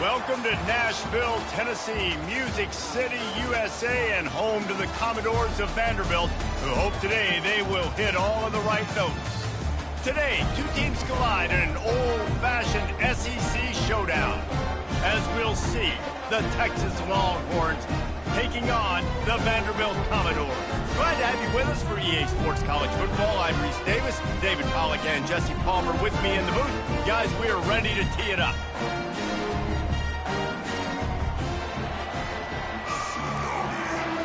Welcome to Nashville, Tennessee, Music City, USA, and home to the Commodores of Vanderbilt, who hope today they will hit all of the right notes. Today, two teams collide in an old-fashioned SEC showdown. As we'll see, the Texas Longhorns taking on the Vanderbilt Commodores. Glad to have you with us for EA Sports College Football. I'm Reese Davis, David Pollack, and Jesse Palmer with me in the booth. Guys, we are ready to tee it up.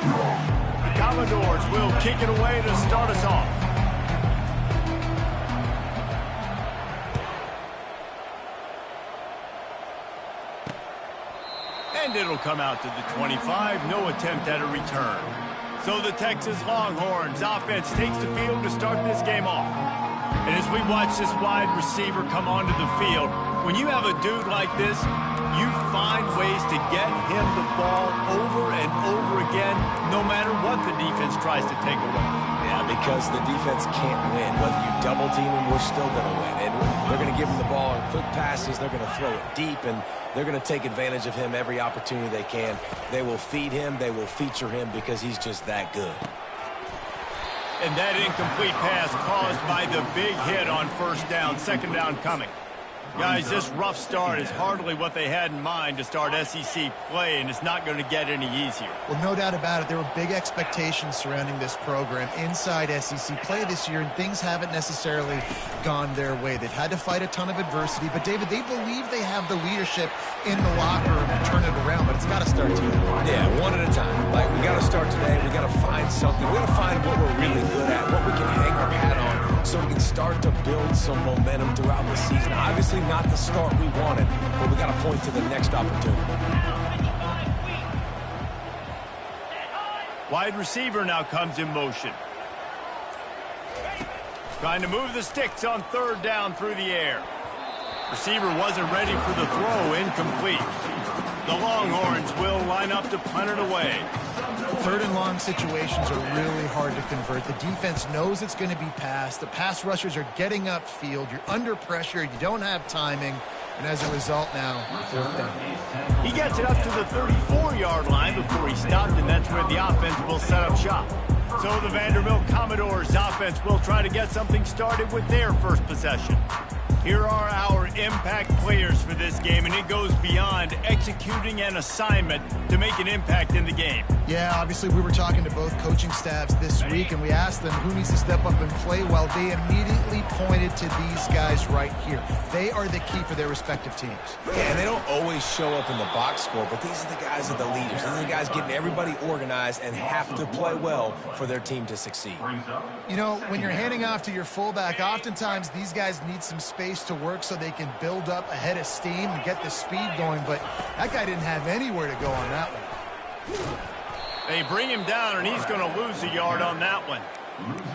The Commodores will kick it away to start us off. And it'll come out to the 25. No attempt at a return. So the Texas Longhorns offense takes the field to start this game off. And as we watch this wide receiver come onto the field, when you have a dude like this, you find ways to get him the ball over and over again, no matter what the defense tries to take away. Yeah, because the defense can't win. Whether you double team him, we're still going to win. And they're going to give him the ball in quick passes. They're going to throw it deep, and they're going to take advantage of him every opportunity they can. They will feed him. They will feature him because he's just that good. And that incomplete pass caused by the big hit on first down, second down coming. Guys, this rough start is hardly what they had in mind to start SEC play, and it's not going to get any easier. Well, no doubt about it. There were big expectations surrounding this program inside SEC play this year, and things haven't necessarily gone their way. They've had to fight a ton of adversity, but, David, they believe they have the leadership in the locker room to turn it around, but it's got to start today. Yeah, one at a time. Like, we got to start today. We got to find something. We got to find what we're really good at, what we can hang our hat on, so we can start to build some momentum throughout the season. Obviously, not the start we wanted, but we got to point to the next opportunity. Wide receiver now comes in motion. Trying to move the sticks on third down through the air. Receiver wasn't ready for the throw, incomplete. The Longhorns will line up to punt it away. Third and long situations are really hard to convert. The defense knows it's going to be passed. The pass rushers are getting upfield. You're under pressure. You don't have timing. And as a result now, fourth down. He gets it up to the 34-yard line before he stopped, and that's where the offense will set up shop. So the Vanderbilt Commodores offense will try to get something started with their first possession. Here are our impact players for this game, and it goes beyond executing an assignment to make an impact in the game. Yeah, obviously we were talking to both coaching staffs this week, and we asked them who needs to step up and play well. They immediately pointed to these guys right here. They are the key for their respective teams. Yeah, and they don't always show up in the box score, but these are the guys that are the leaders. These are the guys getting everybody organized and have to play well for their team to succeed. You know, when you're handing off to your fullback, oftentimes these guys need some space to work so they can build up a head of steam and get the speed going, but that guy didn't have anywhere to go on that one. They bring him down, and he's going to lose a yard on that one.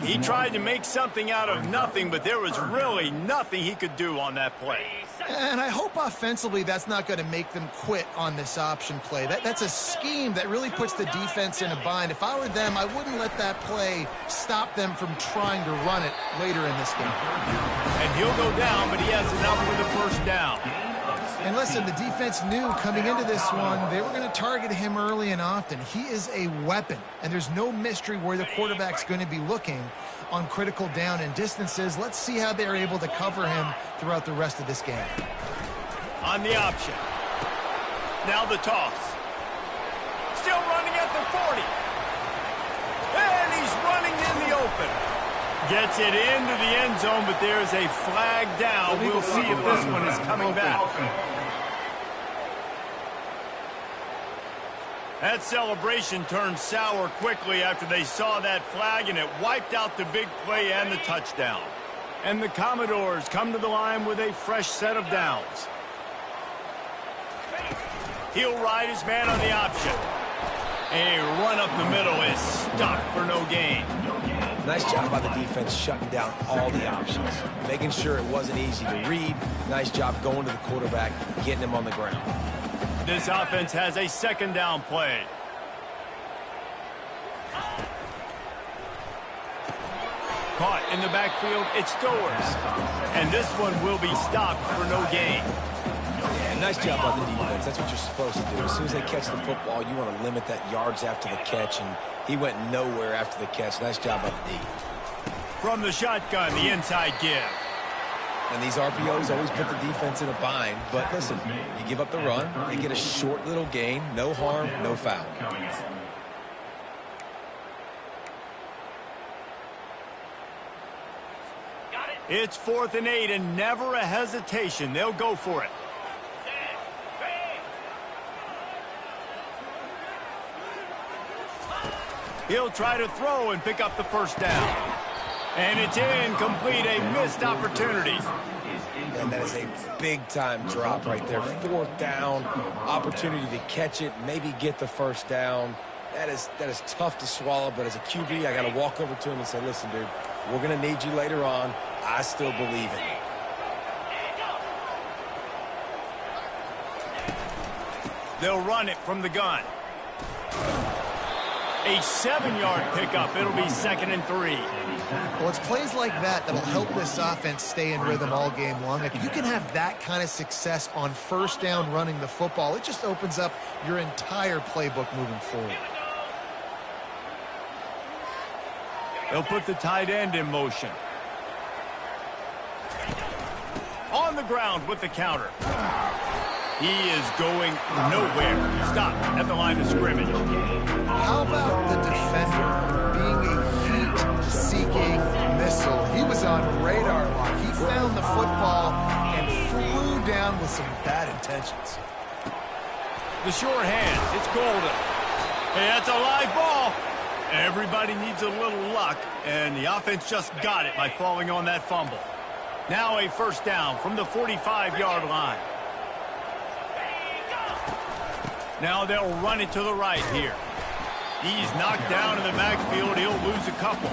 He tried to make something out of nothing, but there was really nothing he could do on that play. And I hope offensively that's not going to make them quit on this option play. That's a scheme that really puts the defense in a bind. If I were them, I wouldn't let that play stop them from trying to run it later in this game. And he'll go down, but he has enough for the first down. And listen, the defense knew coming into this one, they were going to target him early and often. He is a weapon, and there's no mystery where the quarterback's going to be looking on critical down and distances. Let's see how they're able to cover him throughout the rest of this game. On the option. Now the toss. Still running at the 40. And he's running in the open. Gets it into the end zone, but there's a flag down. We'll see if this one is coming back. That celebration turned sour quickly after they saw that flag, and it wiped out the big play and the touchdown. And the Commodores come to the line with a fresh set of downs. He'll ride his man on the option. A run up the middle is stuck for no gain. Nice job by the defense shutting down all the options, making sure it wasn't easy to read. Nice job going to the quarterback, getting him on the ground. This offense has a second down play. Caught in the backfield, it's Stowers. And this one will be stopped for no gain. Yeah, Nice job on the defense. That's what you're supposed to do. As soon as they catch the football, you want to limit that yards after the catch, and he went nowhere after the catch. Nice job on the D. From the shotgun, the inside give. And these RPOs always put the defense in a bind. But listen, you give up the run, they get a short little gain, no harm, no foul. It's 4th and 8 and never a hesitation. They'll go for it. He'll try to throw and pick up the first down. And it's incomplete, a missed opportunity. And that is a big-time drop right there. 4th down, opportunity to catch it, maybe get the first down. That is tough to swallow, but as a QB, I got to walk over to him and say, listen, dude, we're going to need you later on. I still believe in you. They'll run it from the gun. A 7-yard pickup. It'll be 2nd and 3. Well, it's plays like that that'll help this offense stay in rhythm all game long. If you can have that kind of success on first down running the football, it just opens up your entire playbook moving forward. They'll put the tight end in motion. On the ground with the counter. He is going nowhere. Stop at the line of scrimmage. How about the defender being a heat-seeking missile? He was on radar lock. He found the football and flew down with some bad intentions. The sure hands. It's golden. Hey, that's a live ball. Everybody needs a little luck, and the offense just got it by falling on that fumble. Now a first down from the 45-yard line. Now they'll run it to the right here. He's knocked down in the backfield. He'll lose a couple.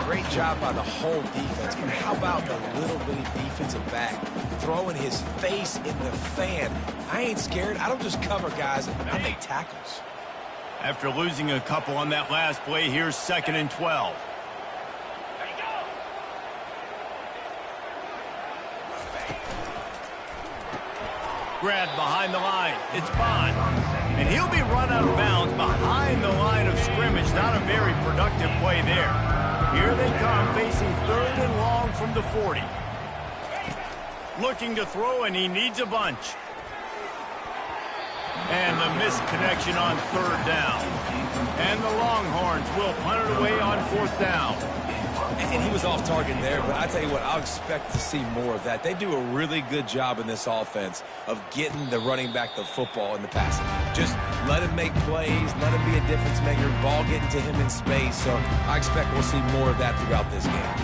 Great job by the whole defense. But how about the little bitty defensive back throwing his face in the fan? I ain't scared. I don't just cover guys. I make tackles. After losing a couple on that last play, here's 2nd and 12. Grabbed behind the line. It's Bond. And he'll be run out of bounds behind the line of scrimmage. Not a very productive play there. Here they come, facing 3rd and long from the 40. Looking to throw, and he needs a bunch. And the missed connection on 3rd down. And the Longhorns will punt it away on 4th down. And he was off target there, but I tell you what, I'll expect to see more of that. They do a really good job in this offense of getting the running back the football in the passing. Just let him make plays, let him be a difference maker, ball getting to him in space. So I expect we'll see more of that throughout this game.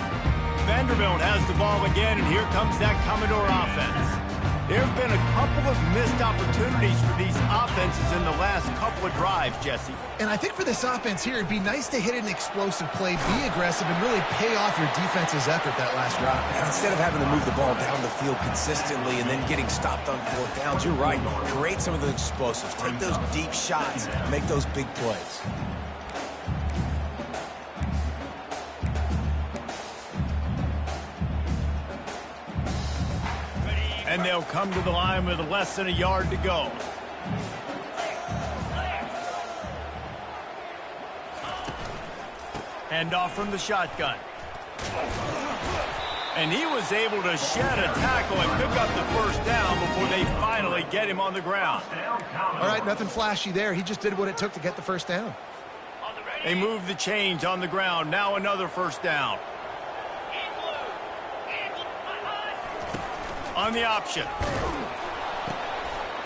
Vanderbilt has the ball again, and here comes that Commodore offense. There have been a couple of missed opportunities for these offenses in the last couple of drives, Jesse. And I think for this offense here, it'd be nice to hit an explosive play, be aggressive, and really pay off your defense's effort that last drive. And instead of having to move the ball down the field consistently and then getting stopped on 4th downs, you're right. Create some of the explosives. Take those deep shots. Make those big plays. And they'll come to the line with less than a yard to go. Hand off from the shotgun. And he was able to shed a tackle and pick up the first down before they finally get him on the ground. All right, nothing flashy there. He just did what it took to get the first down. They move the chains on the ground. Now another first down. On the option.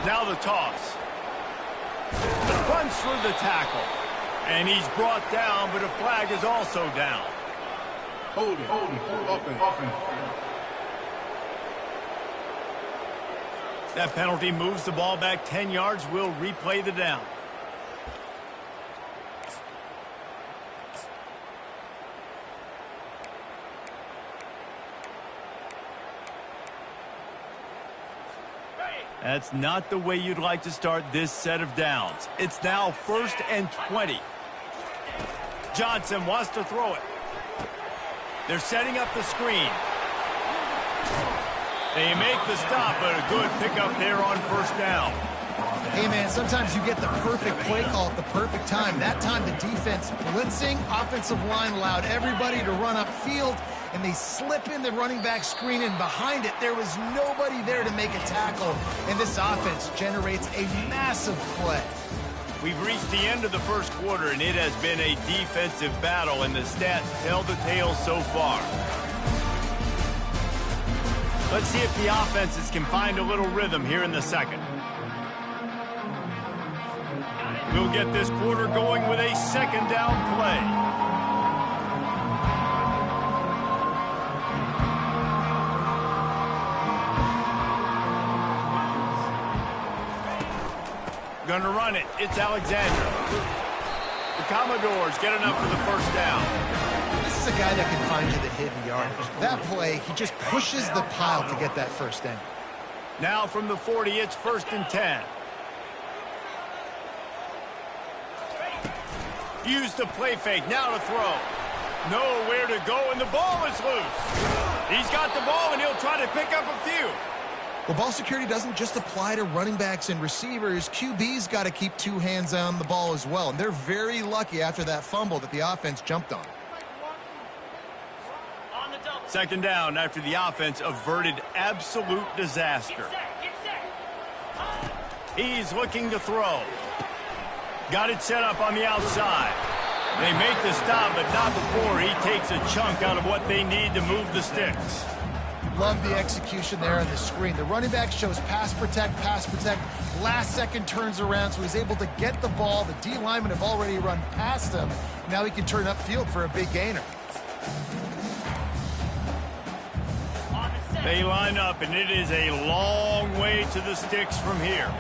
Now the toss. Runs through the tackle. And he's brought down, but a flag is also down. Holding. That penalty moves the ball back 10 yards. We'll replay the down. That's not the way you'd like to start this set of downs. It's now 1st and 20. Johnson wants to throw it. They're setting up the screen. They make the stop, but a good pickup there on first down. Hey, man, sometimes you get the perfect play call at the perfect time. That time, the defense blitzing, offensive line allowed everybody to run upfield, and they slip in the running back screen, and behind it, there was nobody there to make a tackle, and this offense generates a massive play. We've reached the end of the first quarter, and it has been a defensive battle, and the stats tell the tale so far. Let's see if the offenses can find a little rhythm here in the second. We'll get this quarter going with a second down play. Gonna run it. It's Alexander. The Commodores get enough for the first down. This is a guy that can find you the hidden yardage. That play, he just pushes the pile to get that first down. Now from the 40, it's 1st and 10. Use the play fake, now to throw. Nowhere to go, and the ball is loose. He's got the ball, and he'll try to pick up a few. Well, ball security doesn't just apply to running backs and receivers. QB's got to keep two hands on the ball as well, and they're very lucky after that fumble that the offense jumped on. Second down after the offense averted absolute disaster. He's looking to throw. Got it set up on the outside. They make the stop, but not before he takes a chunk out of what they need to move the sticks. Love the execution there on the screen. The running back shows pass protect, last second turns around, so he's able to get the ball. The D linemen have already run past him. Now he can turn upfield for a big gainer. They line up, and it is a long way to the sticks from here.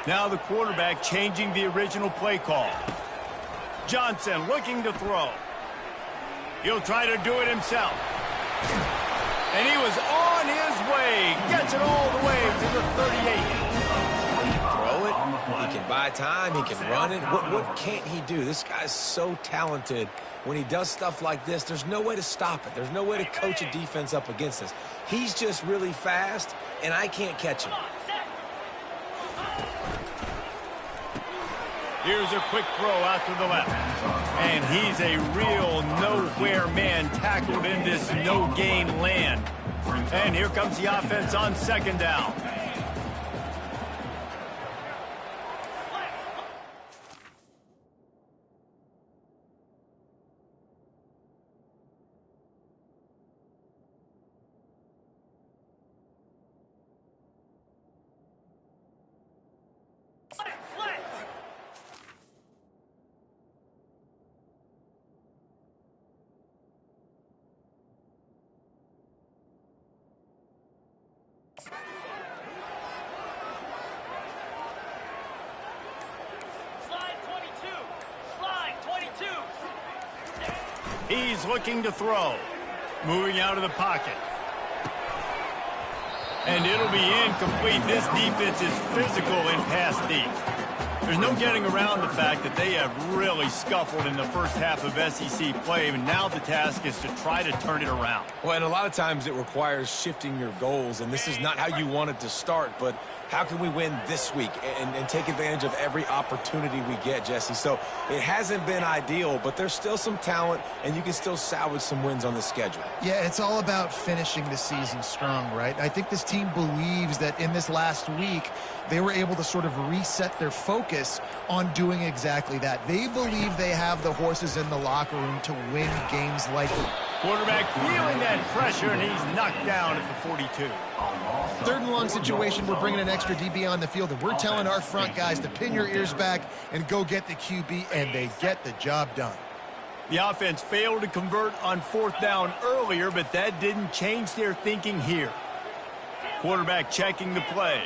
Now the quarterback changing the original play call. Johnson looking to throw. He'll try to do it himself. And he was on his way. Gets it all the way to the 38. He can throw it. He can buy time. He can run it. What can't he do? This guy's so talented. When he does stuff like this, there's no way to stop it. There's no way to coach a defense up against this. He's just really fast, and I can't catch him. Here's a quick throw out to the left. And he's a real nowhere man tackled in this no-gain land. And here comes the offense on second down. He's looking to throw. Moving out of the pocket. And it'll be incomplete. This defense is physical and pass deep. There's no getting around the fact that they have really scuffled in the first half of SEC play, and now the task is to try to turn it around. Well, and a lot of times it requires shifting your goals, and this is not how you wanted to start, but how can we win this week and take advantage of every opportunity we get, Jesse? So it hasn't been ideal, but there's still some talent, and you can still salvage some wins on the schedule. Yeah, it's all about finishing the season strong, right? I think this team believes that in this last week, they were able to sort of reset their focus on doing exactly that. They believe they have the horses in the locker room to win games like this. Quarterback feeling that pressure, and he's knocked down at the 42. Third and long situation, we're bringing an extra DB on the field, and we're telling our front guys to pin your ears back and go get the QB, and they get the job done. The offense failed to convert on fourth down earlier, but that didn't change their thinking here. Quarterback checking the play.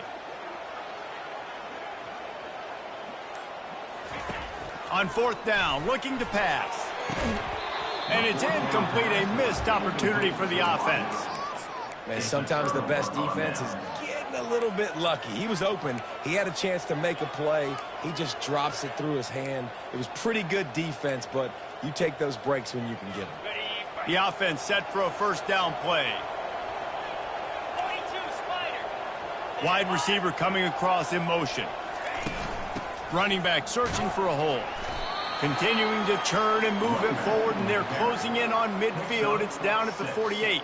On fourth down, looking to pass. And it's incomplete, a missed opportunity for the offense. Man, sometimes the best defense is getting a little bit lucky. He was open. He had a chance to make a play. He just drops it through his hand. It was pretty good defense, but You take those breaks when you can get them. The offense set for a first down play. Wide receiver coming across in motion. Running back searching for a hole. Continuing to churn and move it forward, and they're closing in on midfield. It's down at the 48.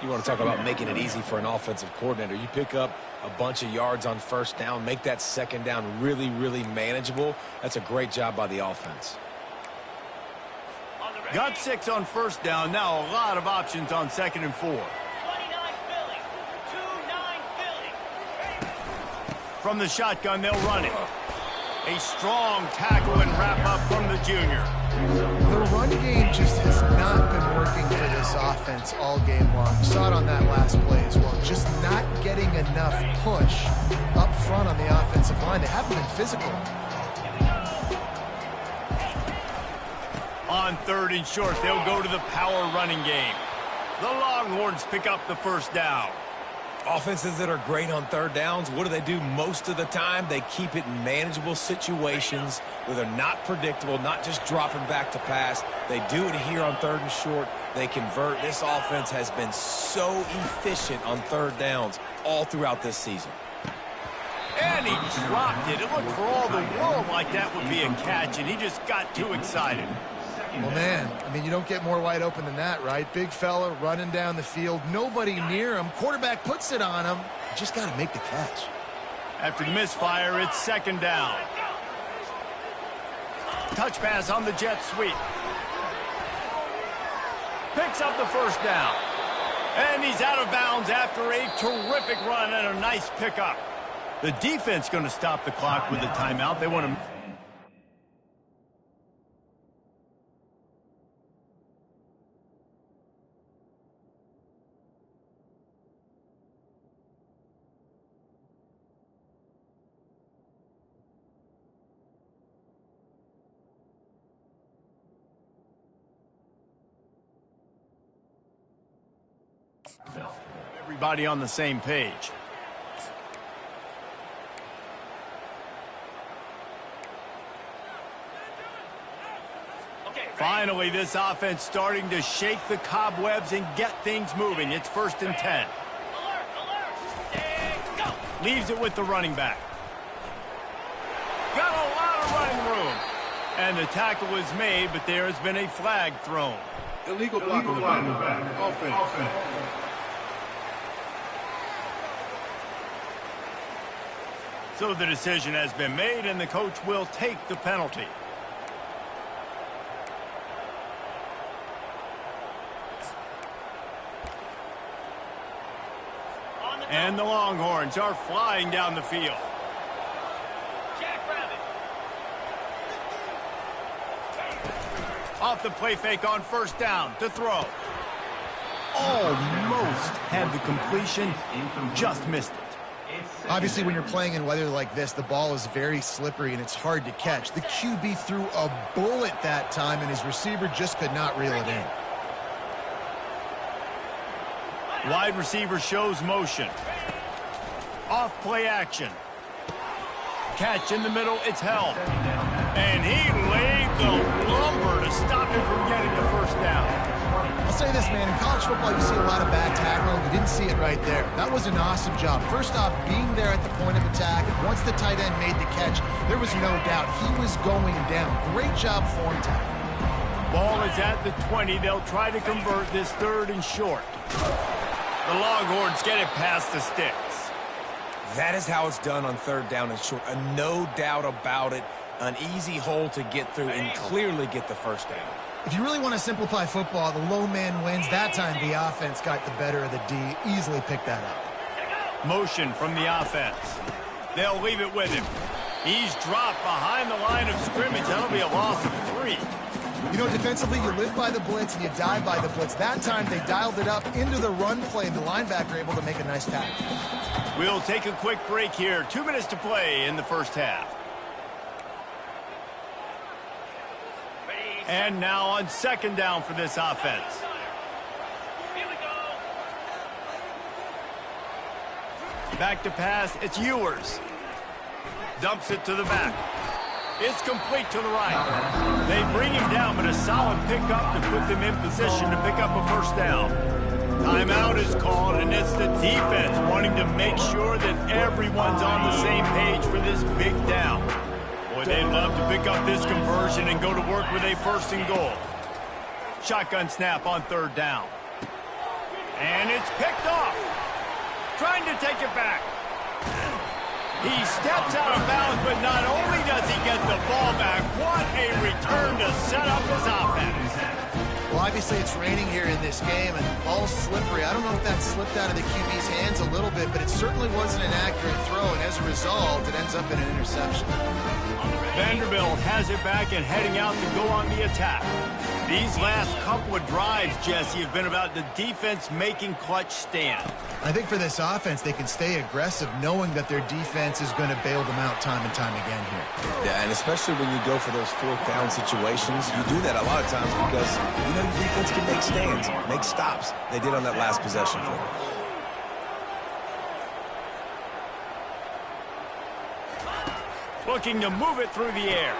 You want to talk about making it easy for an offensive coordinator. You pick up a bunch of yards on first down, make that second down really, really manageable. That's a great job by the offense. Got 6 on first down. Now a lot of options on 2nd and 4. 29 Philly. 2-9 Philly. From the shotgun, they'll run it. A strong tackle and wrap up from the junior. The run game just has not been working for this offense all game long. Saw it on that last play as well. Just not getting enough push up front on the offensive line. They haven't been physical. On 3rd and short, they'll go to the power running game. The Longhorns pick up the first down. Offenses that are great on 3rd downs, what do? Most of the time, they keep it in manageable situations where they're not predictable, not just dropping back to pass. They do it here on 3rd and short. They convert. This offense has been so efficient on 3rd downs all throughout this season. And he dropped it. It looked for all the world like that would be a catch, and he just got too excited. Well, man, I mean, you don't get more wide open than that, right? Big fella running down the field. Nobody near him. Quarterback puts it on him. Just got to make the catch. After the misfire, it's 2nd down. Touch pass on the jet sweep. Picks up the first down. And he's out of bounds after a terrific run and a nice pickup. The defense going to stop the clock with a timeout. They want to... Everybody on the same page. Finally, this offense starting to shake the cobwebs and get things moving. It's 1st and 10. Leaves it with the running back. Got a lot of running room. And the tackle is made, but there has been a flag thrown. Illegal block in the back. Offense. So the decision has been made, and the coach will take the penalty. And the Longhorns are flying down the field. Off the play fake on first down to throw. Almost had the completion, just missed it. Obviously, when you're playing in weather like this, the ball is very slippery and it's hard to catch. The QB threw a bullet that time, and his receiver just could not reel it in. Wide receiver shows motion. Off play action. Catch in the middle, it's held. And he laid the lumber to stop him from getting the first down. I'll say this, man, in college football you see a lot of bad tackling. You didn't see it right there. That was an awesome job. First off, being there at the point of attack. Once the tight end made the catch, there was no doubt he was going down. Great job form tackle. Ball is at the 20. They'll try to convert this 3rd and short. The Longhorns get it past the sticks. That is how it's done on 3rd down and short. No doubt about it. An easy hole to get through and clearly get the first down. If you really want to simplify football, the low man wins. That time the offense got the better of the D. Easily picked that up. Motion from the offense. They'll leave it with him. He's dropped behind the line of scrimmage. That'll be a loss of 3. You know, defensively, you live by the blitz and you die by the blitz. That time they dialed it up into the run play, and the linebacker able to make a nice tackle. We'll take a quick break here. 2 minutes to play in the first half. And now on 2nd down for this offense. Here we go. Back to pass, it's Ewers. Dumps it to the back. It's complete to the right. They bring him down, but a solid pickup to put them in position to pick up a first down. Timeout is called, and it's the defense wanting to make sure that everyone's on the same page for this big down. Boy, they'd love to pick up this conversion and go to work with a first and goal. Shotgun snap on third down. And it's picked off. Trying to take it back. He steps out of bounds, but not only does he get the ball back, what a return to set up his offense. Well, obviously it's raining here in this game, and the ball's slippery. I don't know if that slipped out of the QB's hands a little bit, but it certainly wasn't an accurate throw, and as a result, it ends up in an interception. Vanderbilt has it back and heading out to go on the attack. These last couple of drives, Jesse, have been about the defense making clutch stand. I think for this offense, they can stay aggressive knowing that their defense is going to bail them out time and time again here. Yeah, and especially when you go for those fourth down situations, you do that a lot of times because, you know, your defense can make stands, make stops. They did on that last possession for them. Looking to move it through the air.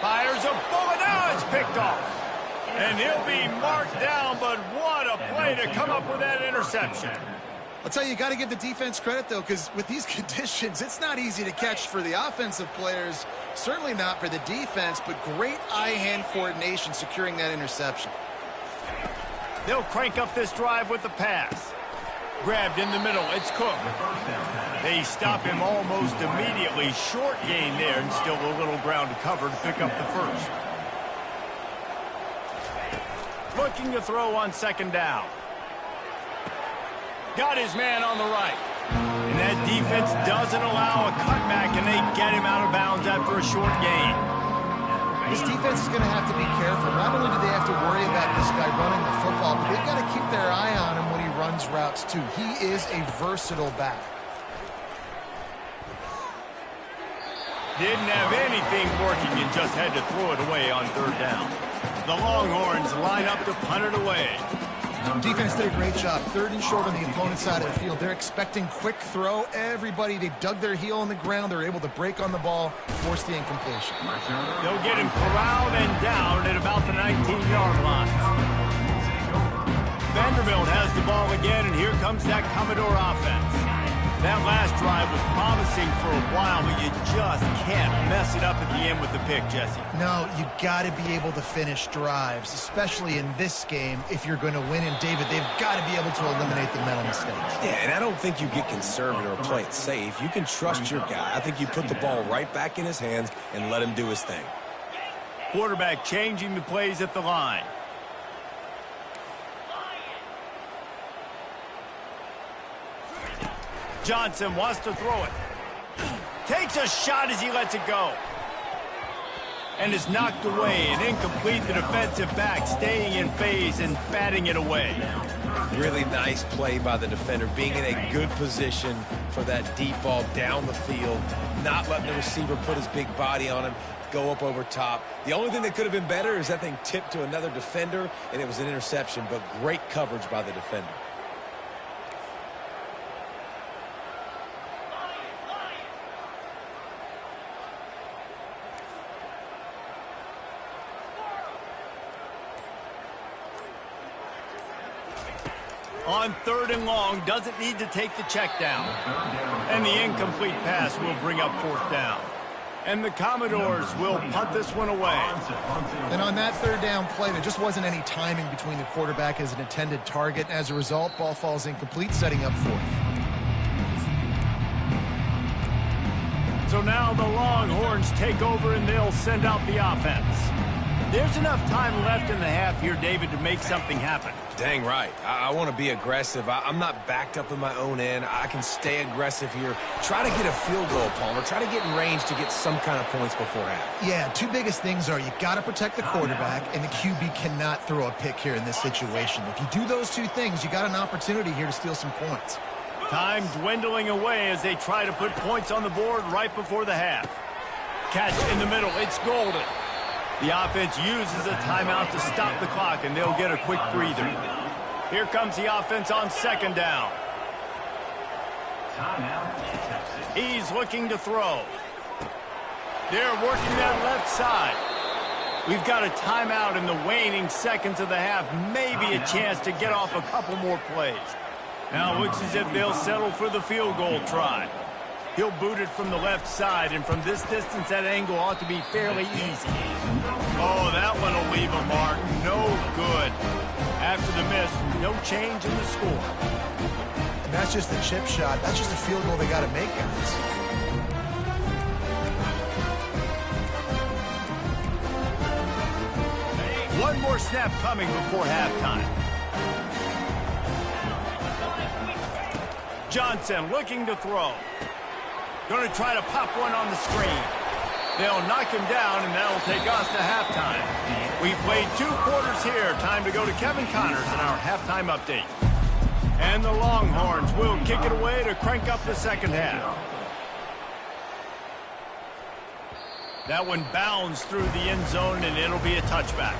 Fires a bullet. Now it's picked off. And he'll be marked down, but what a play to come up with that interception. I'll tell you, you got to give the defense credit, though, because with these conditions, it's not easy to catch for the offensive players, certainly not for the defense, but great eye-hand coordination securing that interception. They'll crank up this drive with the pass. Grabbed in the middle, it's Cook. They stop him almost immediately. Short gain there, and still a little ground to cover to pick up the first. Looking to throw on second down. Got his man on the right. And that defense doesn't allow a cutback, and they get him out of bounds after a short gain. This defense is going to have to be careful. Not only do they have to worry about this guy running the football, but they've got to keep their eye on him when he runs routes, too. He is a versatile back. Didn't have anything working and just had to throw it away on third down. The Longhorns line up to punt it away. Defense did a great job. Third and short on the opponent's side of the field. They're expecting quick throw. Everybody, they dug their heel on the ground. They're able to break on the ball, force the incompletion. They'll get him corralled and down at about the 19-yard line. Vanderbilt has the ball again, and here comes that Commodore offense. That last drive was promising for a while, but you just can't mess it up at the end with the pick, Jesse. No, you got to be able to finish drives, especially in this game. If you're going to win, and David, they've got to be able to eliminate the mental mistakes. Yeah, and I don't think you get conservative or play it safe. You can trust your guy. I think you put the ball right back in his hands and let him do his thing. Quarterback changing the plays at the line. Johnson wants to throw it. Takes a shot as he lets it go. And is knocked away and incomplete. The defensive back staying in phase and batting it away. Really nice play by the defender, being in a good position for that deep ball down the field, not letting the receiver put his big body on him, go up over top. The only thing that could have been better is that thing tipped to another defender, and it was an interception, but great coverage by the defender. On third and long, doesn't need to take the check down. And the incomplete pass will bring up fourth down. And the Commodores will punt this one away. And on that third down play, there just wasn't any timing between the quarterback as an intended target. As a result, ball falls incomplete, setting up fourth. So now the Longhorns take over and they'll send out the offense. There's enough time left in the half here, David, to make something happen. Dang right. I want to be aggressive. I'm not backed up in my own end. I can stay aggressive here. Try to get a field goal, Palmer. Try to get in range to get some kind of points before half. Yeah, two biggest things are you got to protect the quarterback, and the QB cannot throw a pick here in this situation. If you do those two things, you got an opportunity here to steal some points. Time dwindling away as they try to put points on the board right before the half. Catch in the middle. It's golden. The offense uses a timeout to stop the clock, and they'll get a quick breather. Here comes the offense on second down. He's looking to throw. They're working that left side. We've got a timeout in the waning seconds of the half. Maybe a chance to get off a couple more plays. Now it looks as if they'll settle for the field goal try. He'll boot it from the left side, and from this distance, that angle ought to be fairly easy. Oh, that one will leave a mark. No good. After the miss, no change in the score. And that's just a chip shot. That's just a field goal they got to make, guys. One more snap coming before halftime. Johnson looking to throw. Going to try to pop one on the screen. They'll knock him down, and that'll take us to halftime. We played 2 quarters here. Time to go to Kevin Connors in our halftime update. And the Longhorns will kick it away to crank up the second half. That one bounds through the end zone, and it'll be a touchback.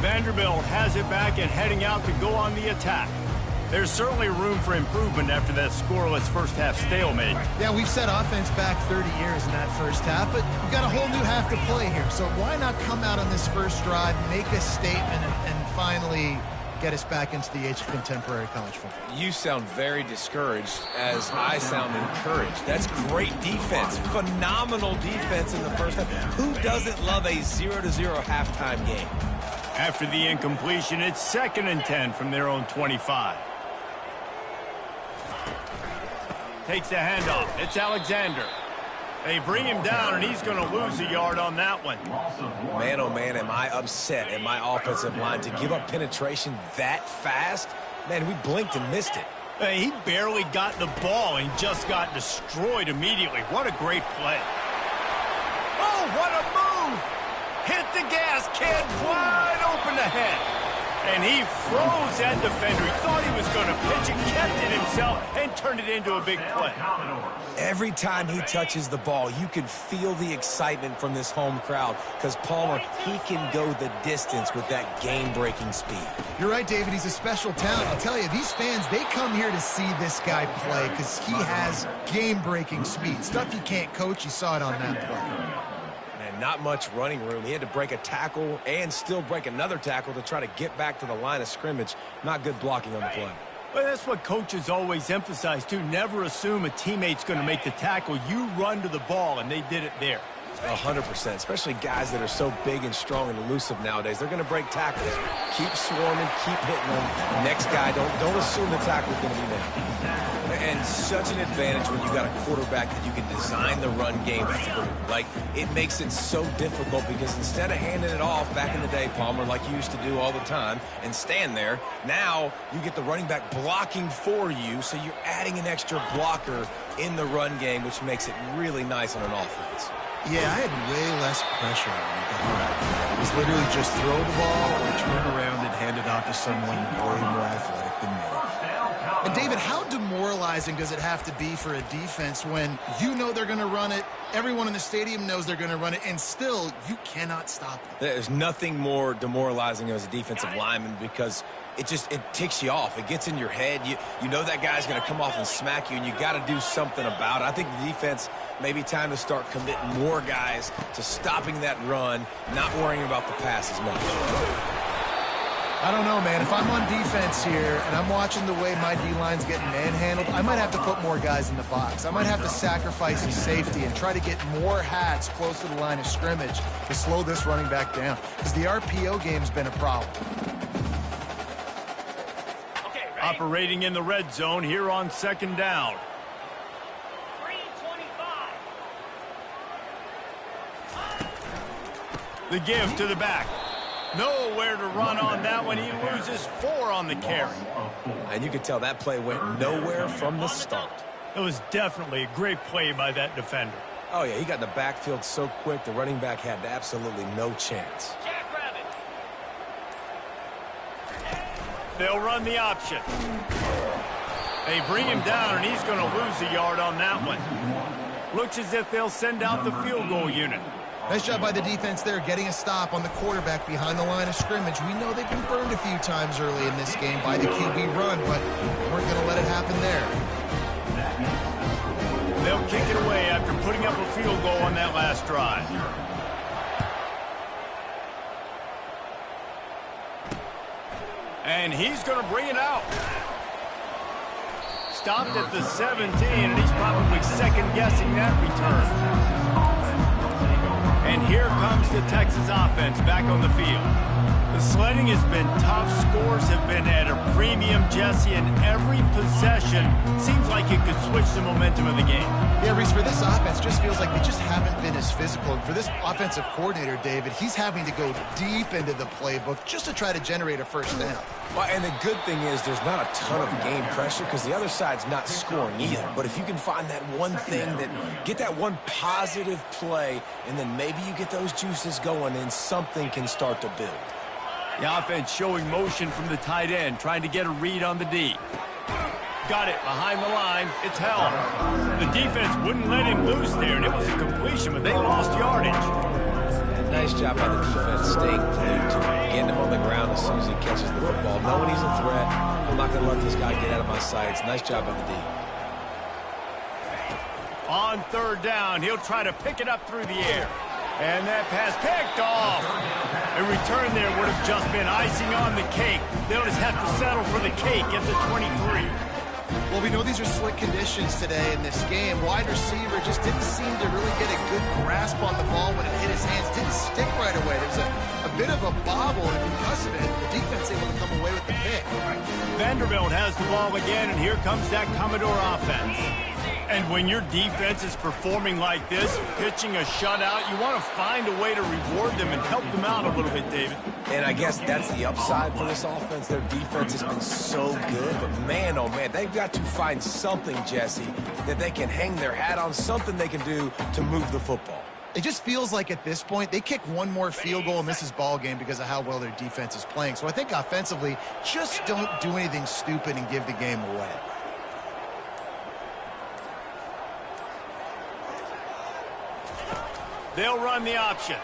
Vanderbilt has it back and heading out to go on the attack. There's certainly room for improvement after that scoreless first half stalemate. Yeah, we've set offense back 30 years in that first half, but we've got a whole new half to play here. So why not come out on this first drive, make a statement, and finally get us back into the age of contemporary college football? You sound very discouraged as I sound encouraged. That's great defense. Phenomenal defense in the first half. Who doesn't love a 0-0 halftime game? After the incompletion, it's 2nd and 10 from their own 25. Takes the handoff. It's Alexander. They bring him down, and he's going to lose a yard on that one. Man, oh man, am I upset at my offensive line to give up penetration that fast? Man, we blinked and missed it. Hey, he barely got the ball and just got destroyed immediately. What a great play. Oh, what a move! Hit the gas, kid. Wide open ahead. And he froze that defender. He thought he was going to pitch and kept it himself and turned it into a big play. Every time he touches the ball, you can feel the excitement from this home crowd because Palmer, he can go the distance with that game-breaking speed. You're right, David. He's a special talent. I'll tell you, these fans, they come here to see this guy play because he has game-breaking speed. Stuff you can't coach. You saw it on that play. Not much running room. He had to break a tackle and still break another tackle to try to get back to the line of scrimmage. Not good blocking on the play. Well, that's what coaches always emphasize, too. Never assume a teammate's going to make the tackle. You run to the ball, and they did it there. 100%, especially guys that are so big and strong and elusive nowadays. They're going to break tackles. Keep swarming, keep hitting them. Next guy, don't assume the tackle's going to be there. And such an advantage when you got a quarterback that you can design the run game through. Like, it makes it so difficult because instead of handing it off back in the day, Palmer, like you used to do all the time, and stand there, now you get the running back blocking for you, so you're adding an extra blocker in the run game, which makes it really nice on an offense. Yeah, I had way less pressure on me. It was literally just throw the ball or turn around and hand it off to someone way more athletic than me. And David, how demoralizing does it have to be for a defense when you know they're going to run it, everyone in the stadium knows they're going to run it, and still you cannot stop it? There's nothing more demoralizing as a defensive lineman because it ticks you off. It gets in your head. You know that guy's going to come off and smack you, and you got to do something about it. I think the defense, maybe time to start committing more guys to stopping that run, not worrying about the pass as much. I don't know, man. If I'm on defense here and I'm watching the way my D-line's getting manhandled, I might have to put more guys in the box. I might have to sacrifice the safety and try to get more hats close to the line of scrimmage to slow this running back down because the RPO game's been a problem. Okay, ready? Operating in the red zone here on 2nd down. 3:25. The give to the back. Nowhere to run on that one. He loses 4 on the carry. And you could tell that play went nowhere from the start. It was definitely a great play by that defender. Oh, yeah, he got in the backfield so quick, the running back had absolutely no chance. Jackrabbit. They'll run the option. They bring him down, and he's going to lose a yard on that one. Looks as if they'll send out the field goal unit. Nice job by the defense there, getting a stop on the quarterback behind the line of scrimmage. We know they've been burned a few times early in this game by the QB run, but we're going to let it happen there. They'll kick it away after putting up a field goal on that last drive. And he's going to bring it out. Stopped at the 17, and he's probably second-guessing that return. And here comes the Texas offense back on the field. The sledding has been tough. Scores have been at a premium, Jesse, and every possession seems like it could switch the momentum of the game. Yeah, Reese, for this offense, just feels like they just haven't been as physical. And for this offensive coordinator, David, he's having to go deep into the playbook just to try to generate a first down. Well, and the good thing is there's not a ton of game pressure because the other side's not scoring either. But if you can find that one thing, get that one positive play, and then maybe you get those juices going, and something can start to build. The offense showing motion from the tight end, trying to get a read on the D. Got it behind the line. It's held. The defense wouldn't let him loose there, and it was a completion, but they lost yardage. And nice job by the defense staying glued to him, getting him on the ground as soon as he catches the football, knowing he's a threat. I'm not going to let this guy get out of my sights. Nice job by the D. On third down, he'll try to pick it up through the air. And that pass picked off. A return there would have just been icing on the cake. They'll just have to settle for the cake at the 23. Well, we know these are slick conditions today in this game. Wide receiver just didn't seem to really get a good grasp on the ball when it hit his hands. Didn't stick right away. There's a bit of a bobble, and because of it, the defense able to come away with the pick. Vanderbilt has the ball again, and here comes that Commodore offense. And when your defense is performing like this, pitching a shutout, you want to find a way to reward them and help them out a little bit, David. And I guess that's the upside for this offense. Their defense has been so good, but man, oh man, they've got to find something, Jesse, that they can hang their hat on, something they can do to move the football. It just feels like at this point, they kick one more field goal and this is ball game because of how well their defense is playing. So I think offensively, just don't do anything stupid and give the game away. They'll run the option.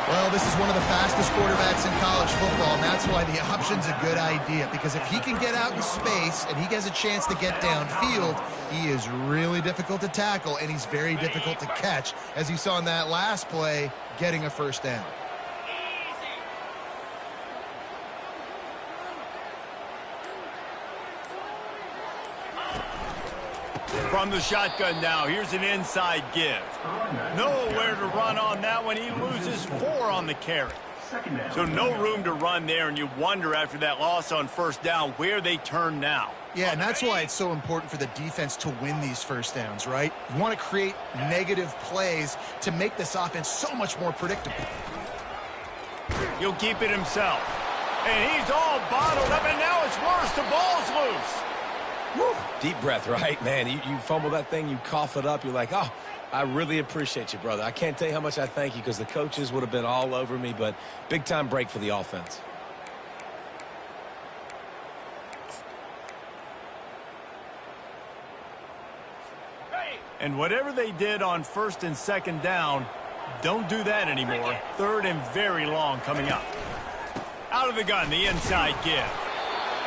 Well, this is one of the fastest quarterbacks in college football, and that's why the option's a good idea, because if he can get out in space and he has a chance to get downfield, he is really difficult to tackle, and he's very difficult to catch, as you saw in that last play, getting a first down. From the shotgun now, here's an inside give. Nowhere to run on that one. He loses 4 on the carry. So no room to run there, and you wonder after that loss on first down where they turn now. Yeah, and that's why it's so important for the defense to win these first downs, right? You want to create negative plays to make this offense so much more predictable. He'll keep it himself. And he's all bottled up, and now it's worse. The ball's loose. Woo. Deep breath, right? Man, you fumble that thing, you cough it up, you're like, oh, I really appreciate you, brother. I can't tell you how much I thank you because the coaches would have been all over me, but big-time break for the offense. And whatever they did on first and second down, don't do that anymore. Third and very long coming up. Out of the gun, the inside give.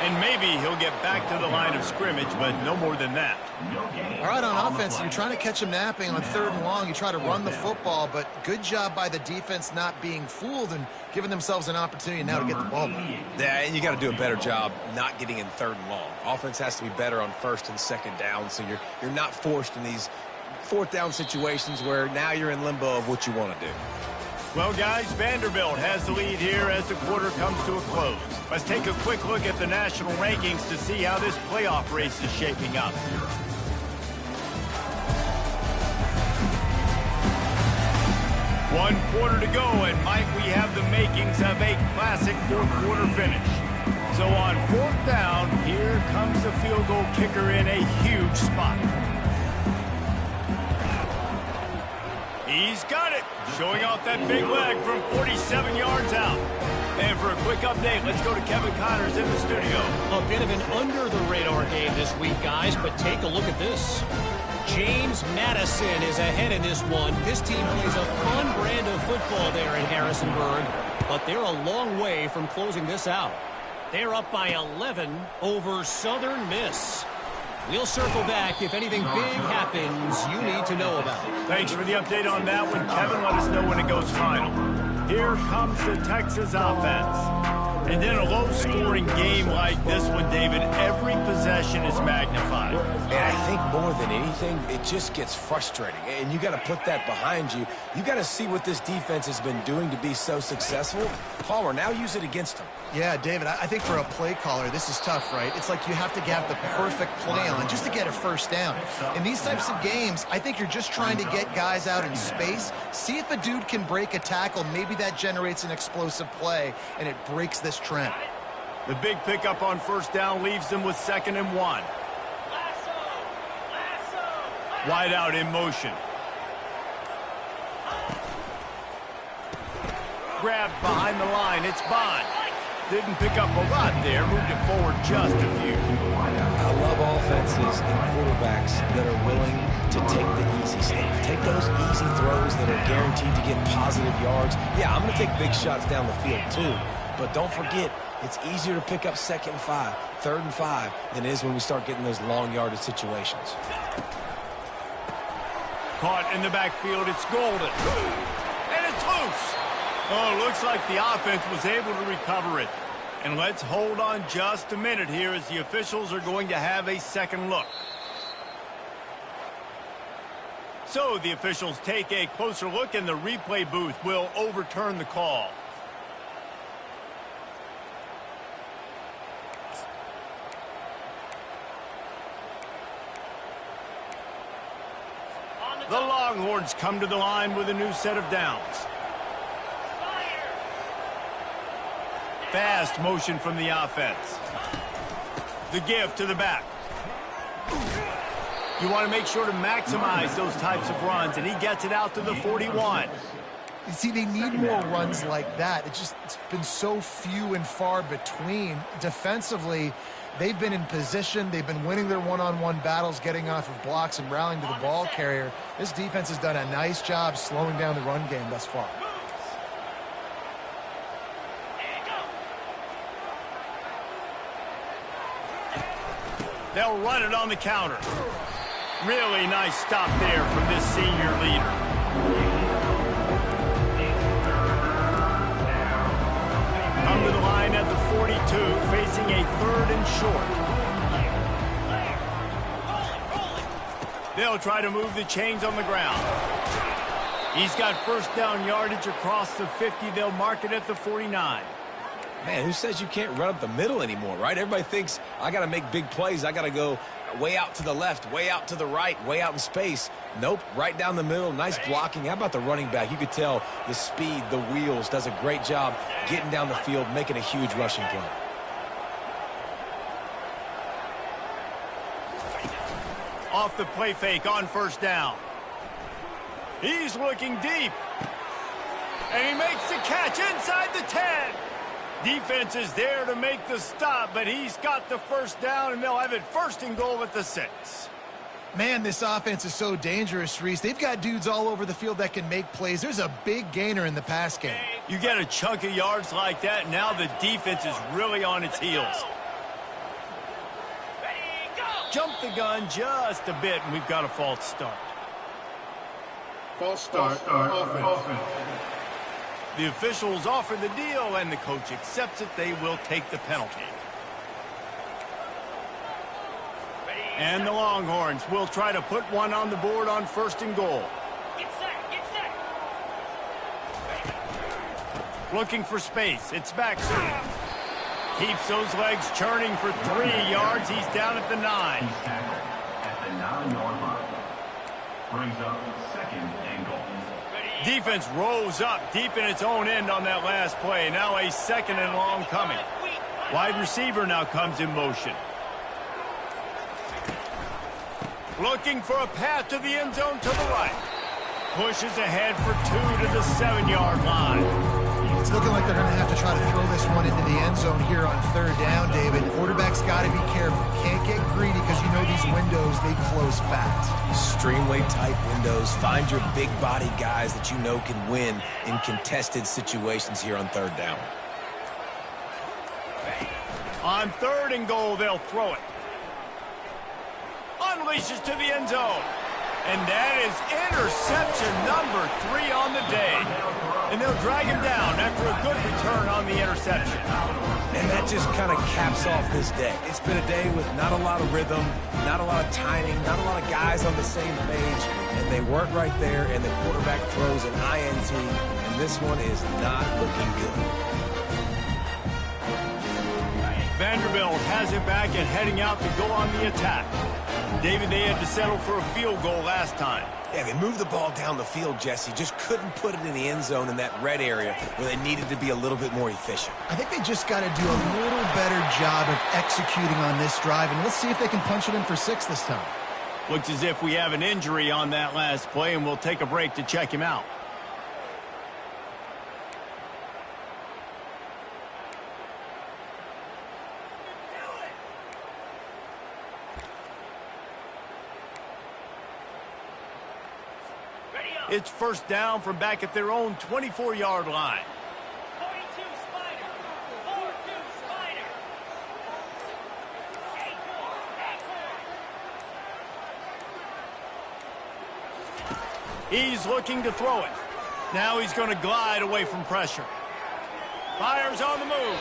And maybe he'll get back to the line of scrimmage, but no more than that. All right, on offense, you're trying to catch him napping on third and long. You try to run the football, but good job by the defense not being fooled and giving themselves an opportunity now to get the ball back. Yeah, and you got to do a better job not getting in third and long. Offense has to be better on first and second down, so you're not forced in these fourth down situations where now you're in limbo of what you want to do. Well, guys, Vanderbilt has the lead here as the quarter comes to a close. Let's take a quick look at the national rankings to see how this playoff race is shaping up. One quarter to go, and Mike, we have the makings of a classic fourth-quarter finish. So on fourth down, here comes the field goal kicker in a huge spot. He's got it, showing off that big leg from 47 yards out. And for a quick update, let's go to Kevin Connors in the studio. A bit of an under-the-radar game this week, guys, but take a look at this. James Madison is ahead in this one. This team plays a fun brand of football there in Harrisonburg, but they're a long way from closing this out. They're up by 11 over Southern Miss. We'll circle back if anything big happens you need to know about. Thanks for the update on that one, Kevin. Let us know when it goes final. Here comes the Texas offense. And in a low-scoring game like this one, David, every possession is magnified. And I think more than anything, it just gets frustrating. And you got to put that behind you. You got to see what this defense has been doing to be so successful. Palmer, now use it against them. Yeah, David, I think for a play caller, this is tough, right? It's like you have to have the perfect play on just to get a first down. In these types of games, I think you're just trying to get guys out in space, see if a dude can break a tackle. Maybe that generates an explosive play, and it breaks this trend. The big pickup on first down leaves them with 2nd and 1. Wide out in motion. Grabbed behind the line. It's Bond. Didn't pick up a lot there. Moved it forward just a few. I love offenses and quarterbacks that are willing to take the easy stuff. Take those easy throws that are guaranteed to get positive yards. Yeah, I'm going to take big shots down the field too. But don't forget, it's easier to pick up 2nd and 5, 3rd and 5 than it is when we start getting those long yardage situations. Caught in the backfield. It's Golden. And it's loose. Oh, looks like the offense was able to recover it. And let's hold on just a minute here as the officials are going to have a second look. So the officials take a closer look and the replay booth will overturn the call. The Longhorns come to the line with a new set of downs. Fast motion from the offense. The give to the back. You want to make sure to maximize those types of runs, and he gets it out to the 41. You see, they need more runs like that. It's been so few and far between. Defensively, they've been in position. They've been winning their one-on-one battles, getting off of blocks and rallying to the ball carrier. This defense has done a nice job slowing down the run game thus far. They'll run it on the counter. Really nice stop there from this senior leader. Come to the line at the 42, facing a 3rd and short. They'll try to move the chains on the ground. He's got first down yardage across the 50. They'll mark it at the 49. Man, who says you can't run up the middle anymore, right? Everybody thinks I got to make big plays. I got to go way out to the left, way out to the right, way out in space. Nope, right down the middle. Nice blocking. How about the running back? You could tell the speed, the wheels, does a great job getting down the field, making a huge rushing play. Off the play fake on first down. He's looking deep. And he makes the catch inside the 10. Defense is there to make the stop, but he's got the first down, and they'll have it 1st and goal at the 6. Man, this offense is so dangerous, Reese. They've got dudes all over the field that can make plays. There's a big gainer in the pass game. You get a chunk of yards like that, now the defense is really on its heels. Jump the gun just a bit, and we've got a false start. False start. Offense. The officials offer the deal, and the coach accepts it. They will take the penalty. And the Longhorns will try to put one on the board on 1st and goal. Get set. Looking for space. It's back soon. Keeps those legs churning for 3 yards. He's down at the 9. He's tackled at the 9-yard line. Brings up 2nd and goal. Defense rose up deep in its own end on that last play. Now a 2nd and long coming. Wide receiver now comes in motion. Looking for a path to the end zone to the right. Pushes ahead for 2 to the 7-yard line. It's looking like they're going to have to try to throw this one into the end zone here on 3rd down, David. Quarterback's got to be careful. Can't get greedy because you know these windows, they close fast. Extremely tight windows. Find your big body guys that you know can win in contested situations here on 3rd down. On 3rd and goal, they'll throw it. unleashes to the end zone. And that is interception number 3 on the day. And they'll drag him down after a good return on the interception. And that just kind of caps off this day. It's been a day with not a lot of rhythm, not a lot of timing, not a lot of guys on the same page. And they weren't right there, and the quarterback throws an INT, and this one is not looking good. Vanderbilt has it back and heading out to go on the attack. David, they had to settle for a field goal last time. Yeah, they moved the ball down the field, Jesse. Just couldn't put it in the end zone in that red area where they needed to be a little bit more efficient. I think they just got to do a little better job of executing on this drive, and let's see if they can punch it in for 6 this time. Looks as if we have an injury on that last play, and we'll take a break to check him out. It's first down from back at their own 24-yard line. 42 Spider. 4-2 Spider. 8-4. He's looking to throw it. Now he's going to glide away from pressure. Fires on the move.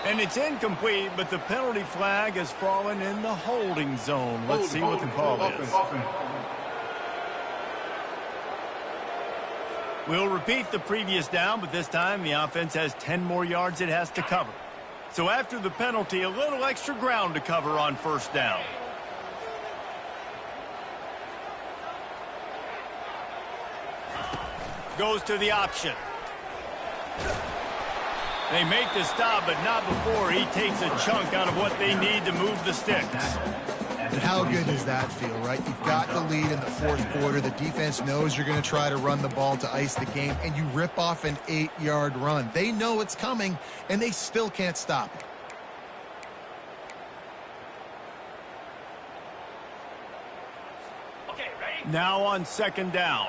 And it's incomplete, but the penalty flag has fallen in the holding zone. Let's see what the call is. We'll repeat the previous down, but this time the offense has 10 more yards it has to cover. So after the penalty, a little extra ground to cover on first down. Goes to the option. They make the stop, but not before he takes a chunk out of what they need to move the sticks. How good does that feel, right? You've got the lead in the fourth quarter. The defense knows you're going to try to run the ball to ice the game, and you rip off an 8-yard run. They know it's coming, and they still can't stop it. Okay, ready? Now on second down.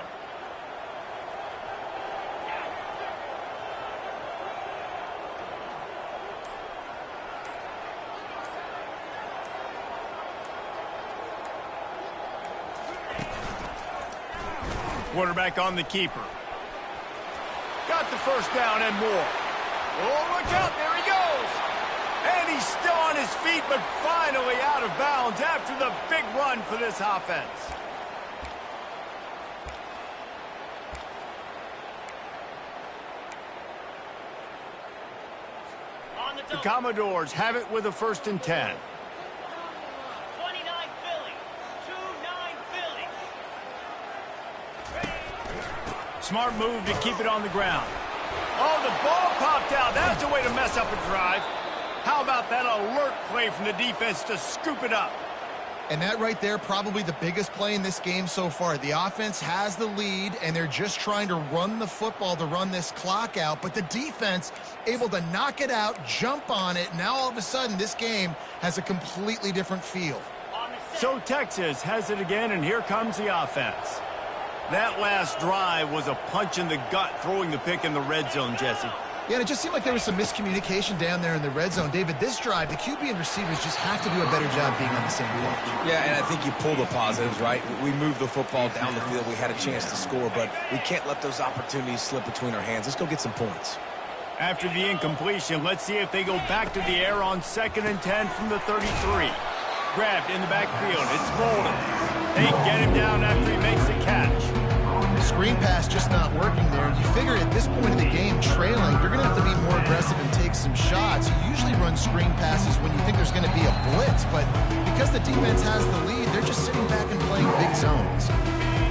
Quarterback on the keeper. Got the first down and more. Oh, look out. There he goes. And he's still on his feet, but finally out of bounds after the big run for this offense. On the The double. Commodores have it with a 1st and 10. 29 Philly. 2-9 Philly. Smart move to keep it on the ground. Oh, the ball popped out. That's a way to mess up a drive. How about that alert play from the defense to scoop it up? And that right there, probably the biggest play in this game so far. The offense has the lead, and they're just trying to run the football to run this clock out. But the defense able to knock it out, jump on it. Now all of a sudden, this game has a completely different feel. So Texas has it again, and here comes the offense. That last drive was a punch in the gut, throwing the pick in the red zone, Jesse. Yeah, and it just seemed like there was some miscommunication down there in the red zone. David, this drive, the QB and receivers just have to do a better job being on the same page. Yeah, and I think you pull the positives, right? We moved the football down the field. We had a chance to score, but we can't let those opportunities slip between our hands. Let's go get some points. After the incompletion, let's see if they go back to the air on 2nd and 10 from the 33. Grabbed in the backfield. It's Bolden. They get him down after he makes the catch. Screen pass just not working there. You figure at this point of the game, trailing, you're going to have to be more aggressive and take some shots. You usually run screen passes when you think there's going to be a blitz, but because the defense has the lead, they're just sitting back and playing big zones.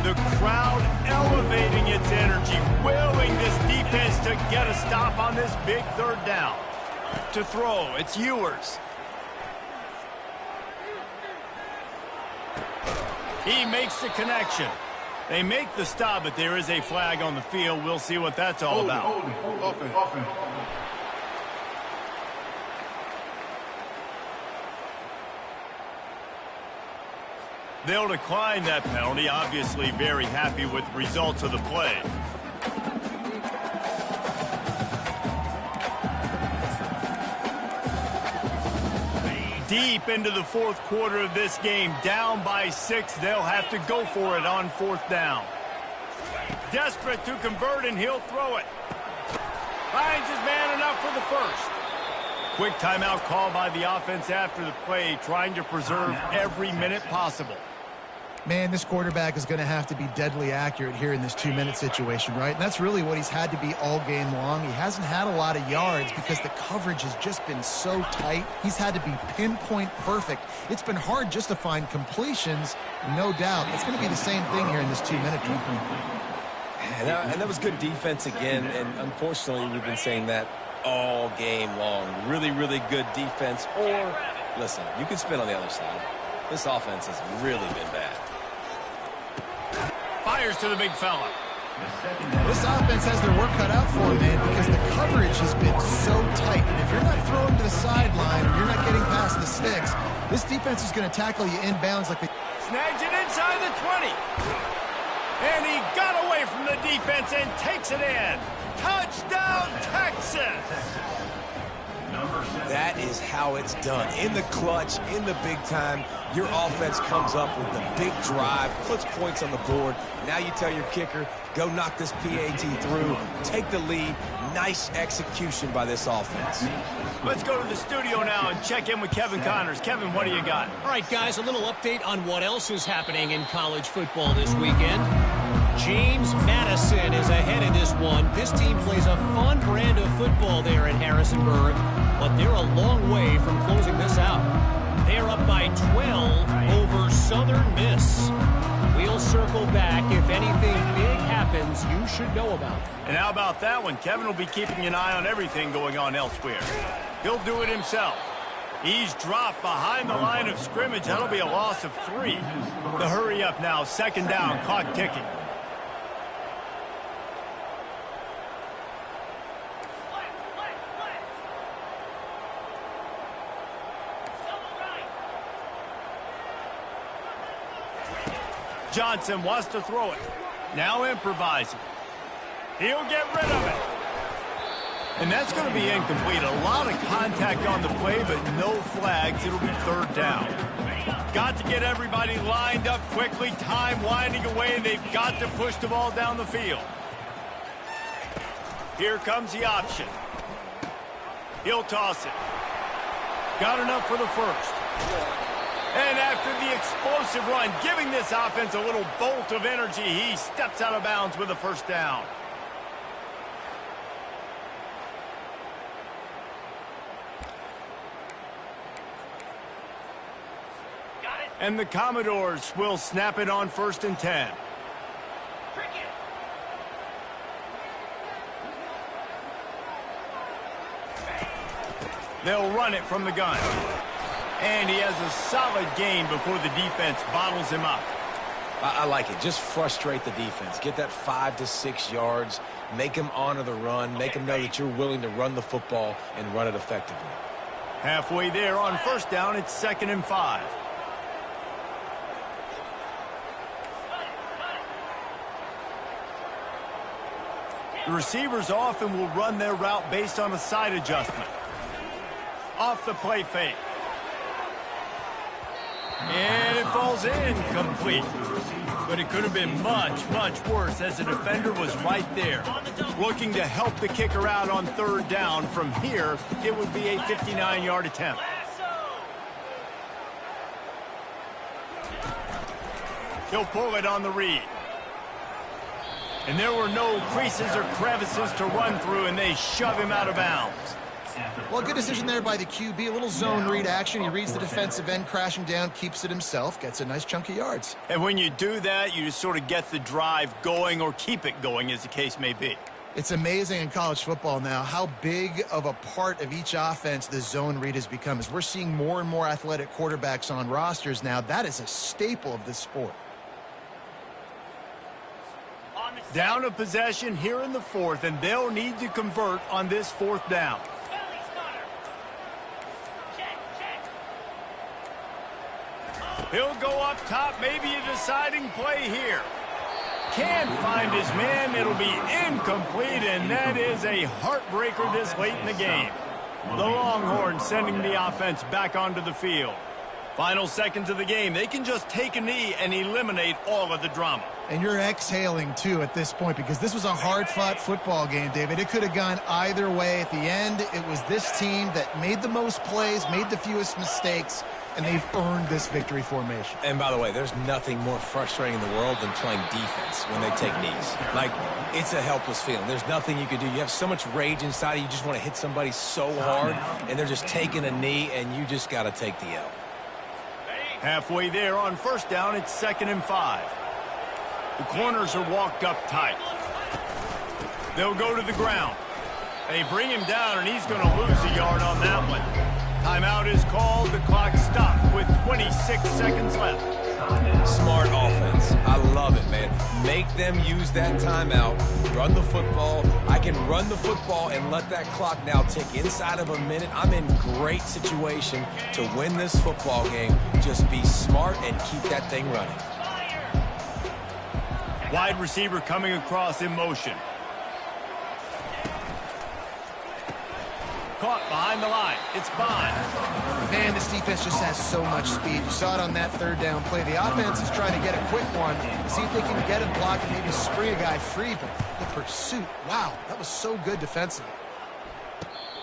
The crowd elevating its energy, willing this defense to get a stop on this big 3rd down. To throw, it's Ewers. He makes the connection. They make the stop, but there is a flag on the field. We'll see what that's all about. Offense. They'll decline that penalty, obviously very happy with the results of the play. Deep into the fourth quarter of this game, down by 6. They'll have to go for it on 4th down. Desperate to convert, and he'll throw it. Finds his man enough for the first. Quick timeout call by the offense after the play, trying to preserve every minute possible. Man, this quarterback is going to have to be deadly accurate here in this 2-minute situation, right? And that's really what he's had to be all game long. He hasn't had a lot of yards because the coverage has just been so tight. He's had to be pinpoint perfect. It's been hard just to find completions, no doubt. It's going to be the same thing here in this 2-minute drill. And that was good defense again, and unfortunately we've been saying that all game long. Really, really good defense. Or, listen, you can spin on the other side. This offense has really been bad. Fires to the big fella. This offense has their work cut out for them, man, because the coverage has been so tight. And if you're not throwing to the sideline or you're not getting past the sticks, this defense is going to tackle you inbounds like they... Snags it inside the 20. And he got away from the defense and takes it in. Touchdown, Texas! That is how it's done. In the clutch, in the big time, your offense comes up with the big drive, puts points on the board. Now you tell your kicker, go knock this PAT through, take the lead. Nice execution by this offense. Let's go to the studio now and check in with Kevin Connors. Kevin, what do you got? All right, guys, a little update on what else is happening in college football this weekend. James Madison is ahead in this one. This team plays a fun brand of football there in Harrisonburg, but they're a long way from closing this out. They're up by 12 over Southern Miss. We'll circle back if anything big happens you should know about. And how about that one? Kevin will be keeping an eye on everything going on elsewhere. He'll do it himself. He's dropped behind the line of scrimmage. That'll be a loss of 3. The hurry up now. 2nd down. Clock ticking. Johnson wants to throw it. Now improvising. He'll get rid of it. And that's going to be incomplete. A lot of contact on the play, but no flags. It'll be 3rd down. Got to get everybody lined up quickly. Time winding away. They've got to push the ball down the field. Here comes the option. He'll toss it. Got enough for the first. And after the explosive run, giving this offense a little bolt of energy, he steps out of bounds with a 1st down. And the Commodores will snap it on 1st and 10. They'll run it from the gun. And he has a solid gain before the defense bottles him up. I like it. Just frustrate the defense. Get that 5 to 6 yards. Make them honor the run. Make them know that you're willing to run the football and run it effectively. Halfway there on 1st down, it's 2nd and 5. The receivers often will run their route based on a side adjustment. Off the play fake. And it falls incomplete. But it could have been much, much worse as the defender was right there. Looking to help the kicker out on 3rd down. From here, it would be a 59-yard attempt. He'll pull it on the read. And there were no creases or crevices to run through, and they shove him out of bounds. Well, good decision there by the QB. A little zone read action. He reads the defensive end crashing down, keeps it himself, gets a nice chunk of yards. And when you do that, you just sort of get the drive going or keep it going, as the case may be. It's amazing in college football now how big of a part of each offense the zone read has become. As we're seeing more and more athletic quarterbacks on rosters now, that is a staple of this sport. Down a possession here in the 4th, and they'll need to convert on this 4th down. He'll go up top, maybe a deciding play here. Can't find his man. It'll be incomplete, and that is a heartbreaker this late in the game. The Longhorns sending the offense back onto the field. Final seconds of the game. They can just take a knee and eliminate all of the drama. And you're exhaling, too, at this point, because this was a hard-fought football game, David. It could have gone either way. At the end, it was this team that made the most plays, made the fewest mistakes, and they've earned this victory formation. And by the way, there's nothing more frustrating in the world than playing defense when they take knees. Like, it's a helpless feeling. There's nothing you can do. You have so much rage inside you. You just want to hit somebody so hard, and they're just taking a knee, and you just got to take the L. Halfway there on first down, it's 2nd and 5. The corners are walked up tight. They'll go to the ground. They bring him down, and he's going to lose a yard on that one. Timeout is called. The clock stopped with 26 seconds left. Smart offense. I love it, man. Make them use that timeout. Run the football. I can run the football and let that clock now tick inside of a minute. I'm in great situation to win this football game. Just be smart and keep that thing running. Wide receiver coming across in motion. Caught behind the line. It's Bond. Man, this defense just has so much speed. You saw it on that third down play. The offense is trying to get a quick one, see if they can get him blocked and maybe spring a guy free, but the pursuit, wow, that was so good defensively.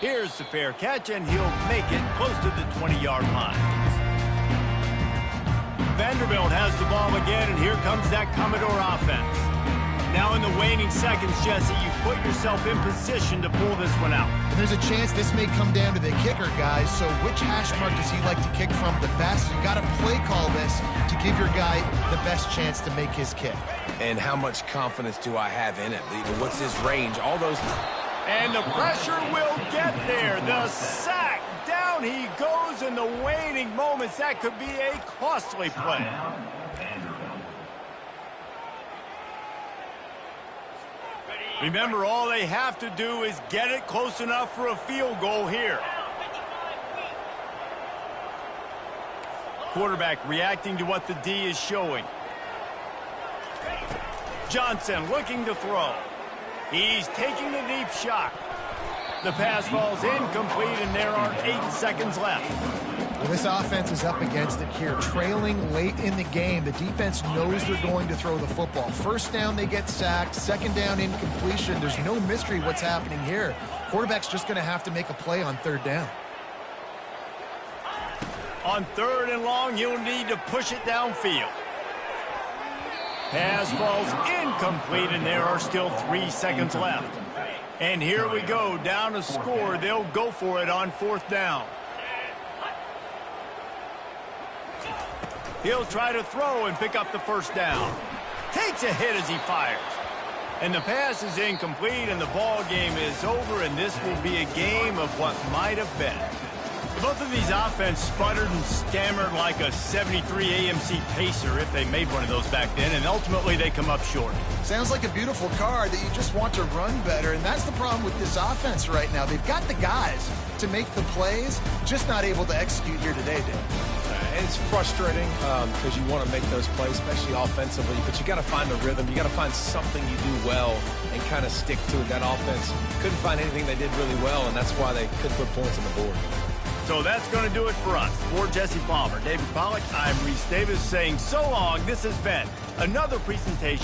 Here's the fair catch, and he'll make it close to the 20-yard line. Vanderbilt has the ball again, and here comes that Commodore offense. Now in the waning seconds, Jesse, you put yourself in position to pull this one out. And there's a chance this may come down to the kicker, guys, so which hash mark does he like to kick from the best? You got to play call this to give your guy the best chance to make his kick. And how much confidence do I have in it? What's his range? All those... And the pressure will get there. The sack. Down he goes in the waning moments. That could be a costly play. Remember, all they have to do is get it close enough for a field goal here. Quarterback reacting to what the D is showing. Johnson looking to throw. He's taking the deep shot. The pass falls incomplete, and there are 8 seconds left. Well, this offense is up against it here. Trailing late in the game, the defense knows they're going to throw the football. First down, they get sacked. Second down, incompletion. There's no mystery what's happening here. Quarterback's just going to have to make a play on third down. On 3rd and long, you'll need to push it downfield. Pass falls incomplete, and there are still 3 seconds left. And here we go, down a score. They'll go for it on 4th down. He'll try to throw and pick up the first down. Takes a hit as he fires. And the pass is incomplete, and the ball game is over, and this will be a game of what might have been. Both of these offense sputtered and stammered like a 73 AMC Pacer, if they made one of those back then, and ultimately they come up short. Sounds like a beautiful car that you just want to run better, and that's the problem with this offense right now. They've got the guys to make the plays, just not able to execute here today, Dave. It's frustrating because you want to make those plays, especially offensively, but you got to find the rhythm. You got to find something you do well and kind of stick to it. That offense couldn't find anything they did really well, and that's why they couldn't put points on the board. So that's going to do it for us. For Jesse Palmer, David Pollack, I'm Reese Davis saying so long. This has been another presentation